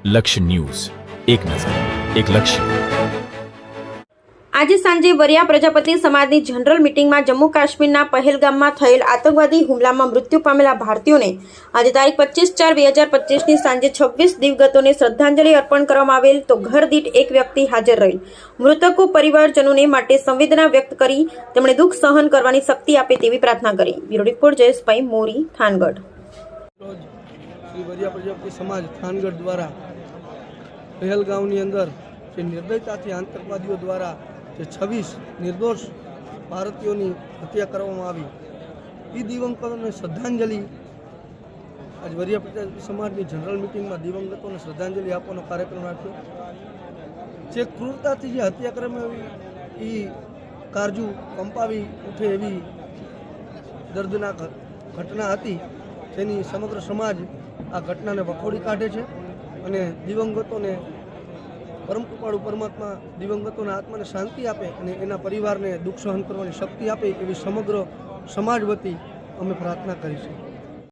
લક્ષ્ય ન્યૂઝ, એક નજર, એક લક્ષ્ય. આજે સાંજે વરિયા પ્રજાપતિ સમાજની જનરલ મીટિંગમાં જમ્મુ કાશ્મીરના પહેલગામમાં થયેલ આતંકવાદી હુમલામાં મૃત્યુ પામેલા ભારતીયોને આજે તારીખ 25/4/2025ની સાંજે 26 દિવગતોને શ્રદ્ધાંજલિ અર્પણ કરવામાં આવેલ. તો ઘર દીઠ એક વ્યક્તિ હાજર રહેલ. મૃતકો પરિવારજનોને માટે સંવેદના વ્યક્ત કરી તેમણે દુઃખ સહન કરવાની શક્તિ આપે તેવી પ્રાર્થના કરી. બ્યુરો રિપોર્ટ જયેશભાઈ મોરી, થાનગઢ. શ્રી વરિયા પ્રજાપતિ સમાજ થાનગઢ દ્વારા પહેલગામની અંદર જે નિર્દયતાથી આતંકવાદીઓ દ્વારા જે 26 નિર્દોષ ભારતીયોની હત્યા કરવામાં આવી, એ દિવંગતોને શ્રદ્ધાંજલિ આજ વરિયા પ્રજાપતિ સમાજની જનરલ મિટિંગમાં દિવંગતોને શ્રદ્ધાંજલિ આપવાનો કાર્યક્રમ રાખ્યો. જે ક્રૂરતાથી જે હત્યા કરવામાં આવી એ કારજુ કંપાવી ઉઠે એવી દર્દનાક ઘટના હતી. તેની સમગ્ર સમાજ આ ઘટનાને વખોડી કાઢે છે અને દિવંગતોને પરમ કૃપાળુ પરમાત્મા દિવંગતોના આત્માને શાંતિ આપે અને એના પરિવારને દુઃખ સહન કરવાની શક્તિ આપે એવી સમગ્ર સમાજ વતી અમે પ્રાર્થના કરીશું.